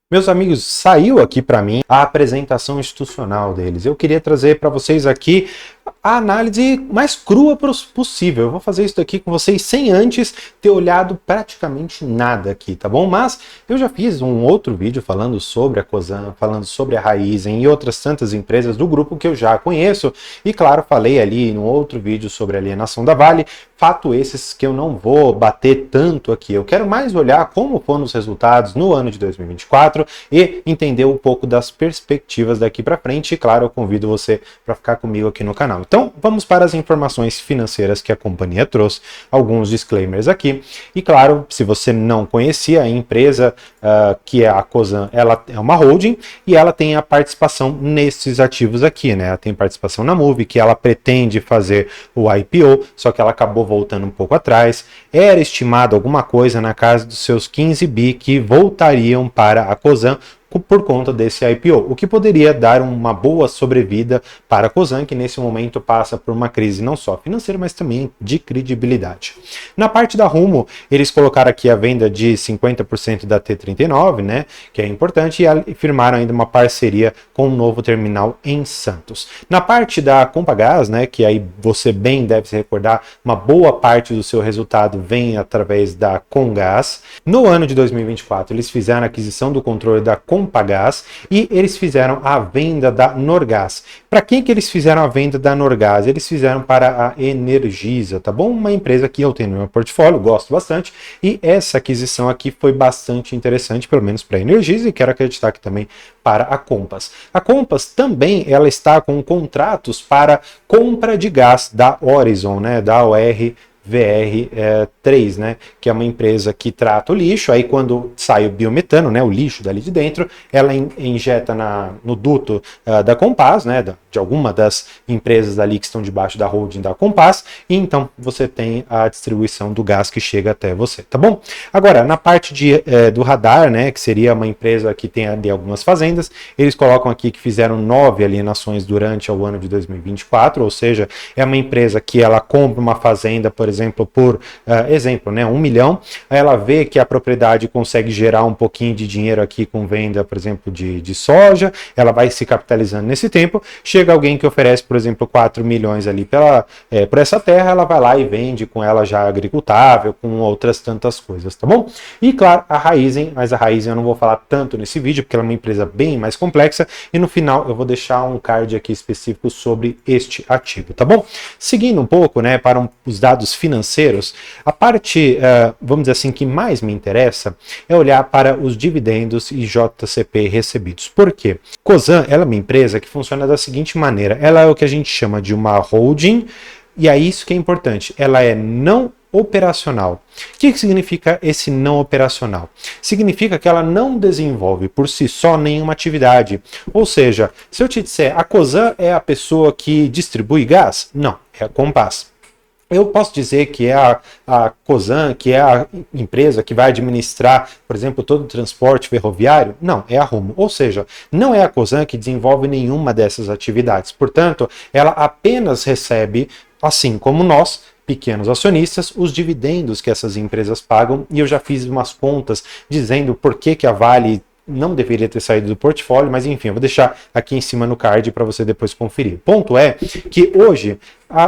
Meus amigos, saiu aqui para mim a apresentação institucional deles. Eu queria trazer para vocês aqui a análise mais crua possível. Eu vou fazer isso aqui com vocês sem antes ter olhado praticamente nada aqui, tá bom? Mas eu já fiz um outro vídeo falando sobre a Cosan, falando sobre a Raizen e outras tantas empresas do grupo que eu já conheço. E claro, falei ali no outro vídeo sobre a alienação da Vale. Fato esses que eu não vou bater tanto aqui. Eu quero mais olhar como foram os resultados no ano de 2024 e entender um pouco das perspectivas daqui para frente. E claro, eu convido você para ficar comigo aqui no canal. Então, vamos para as informações financeiras que a companhia trouxe, alguns disclaimers aqui. E claro, se você não conhecia a empresa, que é a Cosan, ela é uma holding e ela tem a participação nesses ativos aqui, né? Ela tem participação na Moove, que ela pretende fazer o IPO, só que ela acabou voltando um pouco atrás. Era estimado alguma coisa na casa dos seus 15 bi que voltariam para a Cosan por conta desse IPO, o que poderia dar uma boa sobrevida para a Cosan, que nesse momento passa por uma crise não só financeira, mas também de credibilidade. Na parte da Rumo, eles colocaram aqui a venda de 50% da T39, né, que é importante, e firmaram ainda uma parceria com um novo terminal em Santos. Na parte da Compagás, né, que aí você bem deve se recordar, uma boa parte do seu resultado vem através da Comgás. No ano de 2024, eles fizeram a aquisição do controle da Compagás e eles fizeram a venda da Norgás. Para quem que eles fizeram a venda da Norgás? Eles fizeram para a Energisa, tá bom? Uma empresa que eu tenho no meu portfólio, gosto bastante, e essa aquisição aqui foi bastante interessante, pelo menos para a Energisa, e quero acreditar que também para a Compass. A Compass também ela está com contratos para compra de gás da Horizon, né, da VR3, né, que é uma empresa que trata o lixo. Aí quando sai o biometano, né, o lixo dali de dentro, ela injeta no duto da Compass, né, de alguma das empresas ali que estão debaixo da holding da Compass, e então você tem a distribuição do gás que chega até você, tá bom? Agora, na parte do Radar, né, que seria uma empresa que tem ali algumas fazendas, eles colocam aqui que fizeram 9 alienações durante o ano de 2024, ou seja, é uma empresa que ela compra uma fazenda, por exemplo, por exemplo, né, 1 milhão, aí ela vê que a propriedade consegue gerar um pouquinho de dinheiro aqui com venda, por exemplo, de soja, ela vai se capitalizando nesse tempo, chega alguém que oferece, por exemplo, 4 milhões ali por essa terra, ela vai lá e vende com ela já agricultável, com outras tantas coisas, tá bom? E claro, a Raizen, mas a Raizen eu não vou falar tanto nesse vídeo, porque ela é uma empresa bem mais complexa, e no final eu vou deixar um card aqui específico sobre este ativo, tá bom? Seguindo um pouco, né, para os dados financeiros, a parte, vamos dizer assim, que mais me interessa é olhar para os dividendos e JCP recebidos. Por quê? Cosan, ela é uma empresa que funciona da seguinte maneira, ela é o que a gente chama de uma holding, e é isso que é importante, ela é não operacional. O que significa esse não operacional? Significa que ela não desenvolve por si só nenhuma atividade. Ou seja, se eu te disser a Cosan é a pessoa que distribui gás, não, é a Compass. Eu posso dizer que é a Cosan, que é a empresa que vai administrar, por exemplo, todo o transporte ferroviário? Não, é a Rumo. Ou seja, não é a Cosan que desenvolve nenhuma dessas atividades. Portanto, ela apenas recebe, assim como nós, pequenos acionistas, os dividendos que essas empresas pagam, e eu já fiz umas contas dizendo por que a Vale não deveria ter saído do portfólio, mas enfim, eu vou deixar aqui em cima no card para você depois conferir. Ponto é que hoje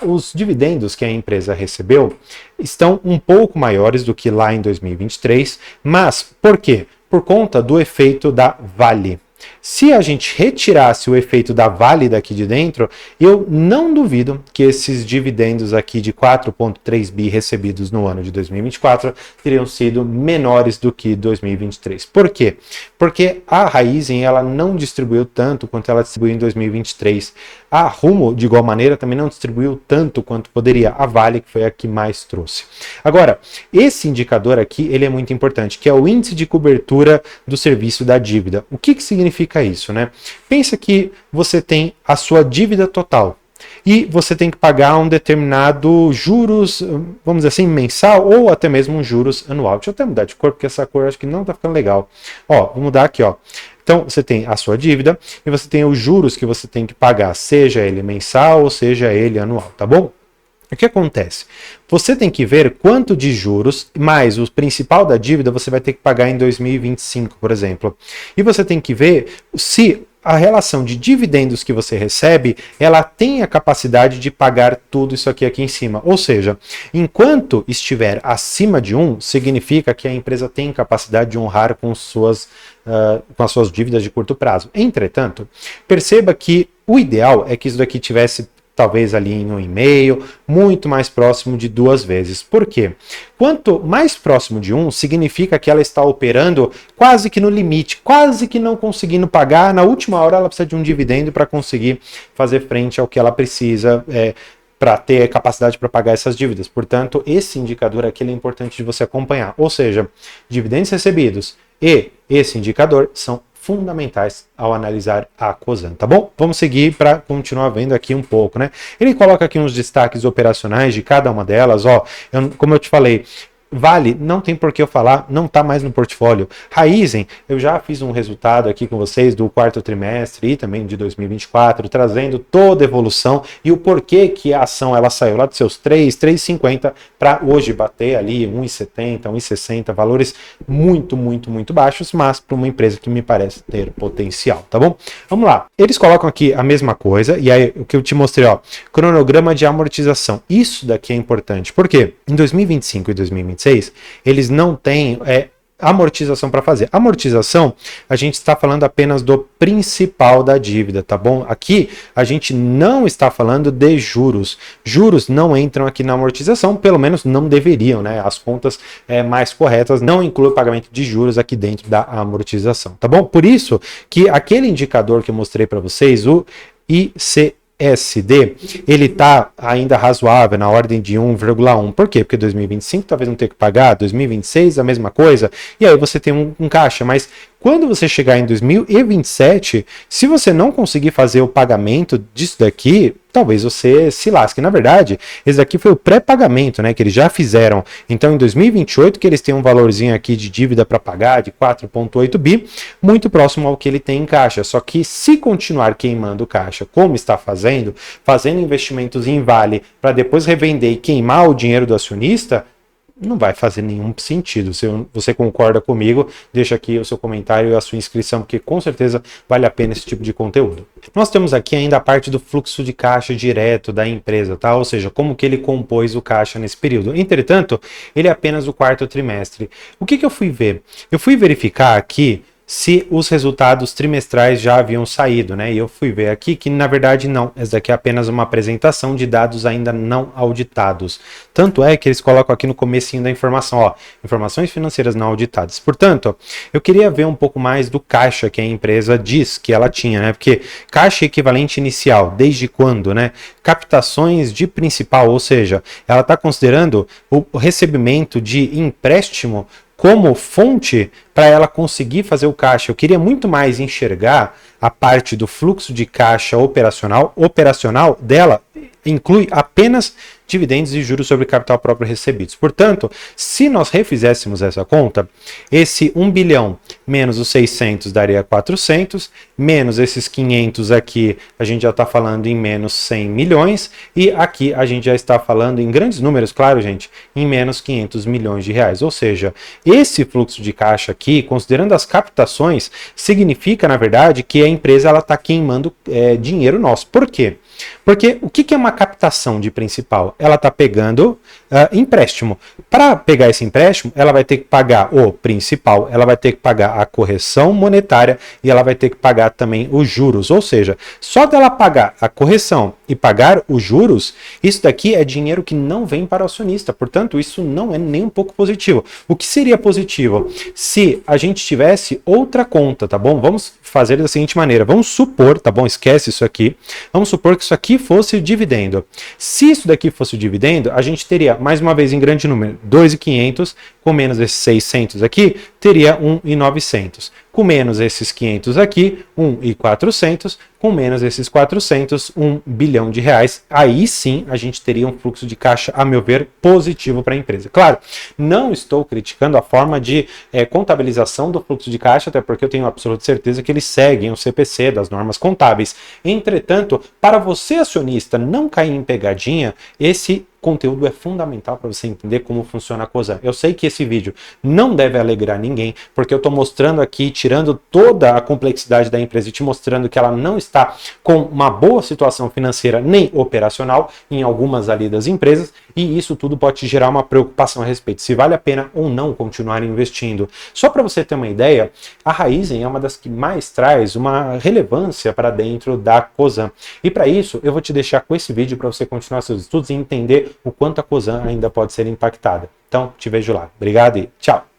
os dividendos que a empresa recebeu estão um pouco maiores do que lá em 2023, mas por quê? Por conta do efeito da Vale. Se a gente retirasse o efeito da Vale daqui de dentro, eu não duvido que esses dividendos aqui de 4,3 bi recebidos no ano de 2024 teriam sido menores do que 2023. Por quê? Porque a Raizen ela não distribuiu tanto quanto ela distribuiu em 2023. A Rumo, de igual maneira, também não distribuiu tanto quanto poderia. A Vale, que foi a que mais trouxe. Agora, esse indicador aqui, ele é muito importante, que é o índice de cobertura do serviço da dívida. O que significa isso, né? Pensa que você tem a sua dívida total e você tem que pagar um determinado juros, vamos dizer assim, mensal ou até mesmo um juros anual. Deixa eu até mudar de cor, porque essa cor acho que não tá ficando legal. Ó, vou mudar aqui, ó. Então, você tem a sua dívida e você tem os juros que você tem que pagar, seja ele mensal ou seja ele anual, tá bom? O que acontece? Você tem que ver quanto de juros mais o principal da dívida você vai ter que pagar em 2025, por exemplo. E você tem que ver se a relação de dividendos que você recebe, ela tem a capacidade de pagar tudo isso aqui em cima. Ou seja, enquanto estiver acima de 1, significa que a empresa tem capacidade de honrar com as suas dívidas de curto prazo. Entretanto, perceba que o ideal é que isso daqui tivesse talvez ali em 1,5, muito mais próximo de 2 vezes. Por quê? Quanto mais próximo de 1, significa que ela está operando quase que no limite, quase que não conseguindo pagar. Na última hora ela precisa de um dividendo para conseguir fazer frente ao que ela precisa para ter capacidade para pagar essas dívidas. Portanto, esse indicador aqui é importante de você acompanhar. Ou seja, dividendos recebidos e esse indicador são fundamentais ao analisar a Cosan, tá bom? Vamos seguir para continuar vendo aqui um pouco, né? Ele coloca aqui uns destaques operacionais de cada uma delas, ó, como eu te falei, Vale, não tem por que eu falar, não está mais no portfólio. Raizen, eu já fiz um resultado aqui com vocês do quarto trimestre e também de 2024, trazendo toda a evolução e o porquê que a ação ela saiu lá dos seus 3,50 para hoje bater ali 1,70, 1,60, valores muito, muito, muito baixos, mas para uma empresa que me parece ter potencial, tá bom? Vamos lá. Eles colocam aqui a mesma coisa e aí o que eu te mostrei, ó, cronograma de amortização. Isso daqui é importante, porque em 2025 e 2026 eles não têm amortização para fazer. Amortização, a gente está falando apenas do principal da dívida, tá bom? Aqui a gente não está falando de juros. Juros não entram aqui na amortização, pelo menos não deveriam, né? As contas mais corretas não incluem o pagamento de juros aqui dentro da amortização, tá bom? Por isso que aquele indicador que eu mostrei para vocês, o ICSD, ele está ainda razoável, na ordem de 1,1. Por quê? Porque 2025 talvez não tenha que pagar, 2026 a mesma coisa, e aí você tem um caixa, mas quando você chegar em 2027, se você não conseguir fazer o pagamento disso daqui, talvez você se lasque. Na verdade, esse daqui foi o pré-pagamento, né, que eles já fizeram. Então, em 2028, que eles têm um valorzinho aqui de dívida para pagar de 4,8 bi, muito próximo ao que ele tem em caixa. Só que se continuar queimando caixa, como está fazendo investimentos em Vale para depois revender e queimar o dinheiro do acionista, não vai fazer nenhum sentido. Se você concorda comigo, deixa aqui o seu comentário e a sua inscrição, porque com certeza vale a pena esse tipo de conteúdo. Nós temos aqui ainda a parte do fluxo de caixa direto da empresa, tá? Ou seja, como que ele compôs o caixa nesse período. Entretanto, ele é apenas o quarto trimestre. O que eu fui ver? Eu fui verificar aqui se os resultados trimestrais já haviam saído, né? E eu fui ver aqui que, na verdade, não. Essa daqui é apenas uma apresentação de dados ainda não auditados. Tanto é que eles colocam aqui no comecinho da informação, ó, informações financeiras não auditadas. Portanto, eu queria ver um pouco mais do caixa que a empresa diz que ela tinha, né? Porque caixa equivalente inicial, desde quando, né? Captações de principal, ou seja, ela está considerando o recebimento de empréstimo como fonte para ela conseguir fazer o caixa. Eu queria muito mais enxergar a parte do fluxo de caixa operacional dela inclui apenas dividendos e juros sobre capital próprio recebidos. Portanto, se nós refizéssemos essa conta, esse 1 bilhão menos os 600 daria 400, menos esses 500 aqui, a gente já está falando em menos 100 milhões, e aqui a gente já está falando em grandes números, claro, gente, em menos 500 milhões de reais. Ou seja, esse fluxo de caixa aqui, considerando as captações, significa, na verdade, que a empresa está queimando dinheiro nosso. Por quê? Porque o que é uma captação de principal? Ela está pegando empréstimo. Para pegar esse empréstimo, ela vai ter que pagar o principal, ela vai ter que pagar a correção monetária e ela vai ter que pagar também os juros. Ou seja, só dela pagar a correção e pagar os juros, isso daqui é dinheiro que não vem para o acionista. Portanto, isso não é nem um pouco positivo. O que seria positivo? Se a gente tivesse outra conta, tá bom? Vamos fazer da seguinte maneira. Vamos supor, tá bom? Esquece isso aqui. Vamos supor que isso aqui fosse o dividendo. Se isso daqui fosse o dividendo, a gente teria, mais uma vez em grande número, 2.500, com menos esses 600 aqui, teria 1.900. com menos esses 500 aqui, 1.400, com menos esses 400, 1 bilhão de reais. Aí sim a gente teria um fluxo de caixa, a meu ver, positivo para a empresa. Claro, não estou criticando a forma de contabilização do fluxo de caixa, até porque eu tenho absoluta certeza que eles seguem o CPC das normas contábeis. Entretanto, para você acionista não cair em pegadinha, esse conteúdo é fundamental para você entender como funciona a Cosan. Eu sei que esse vídeo não deve alegrar ninguém, porque eu estou mostrando aqui, tirando toda a complexidade da empresa e te mostrando que ela não está com uma boa situação financeira nem operacional em algumas ali das empresas, e isso tudo pode te gerar uma preocupação a respeito se vale a pena ou não continuar investindo. Só para você ter uma ideia, a Raizen é uma das que mais traz uma relevância para dentro da Cosan. E para isso, eu vou te deixar com esse vídeo para você continuar seus estudos e entender o quanto a Cosan ainda pode ser impactada. Então, te vejo lá. Obrigado e tchau!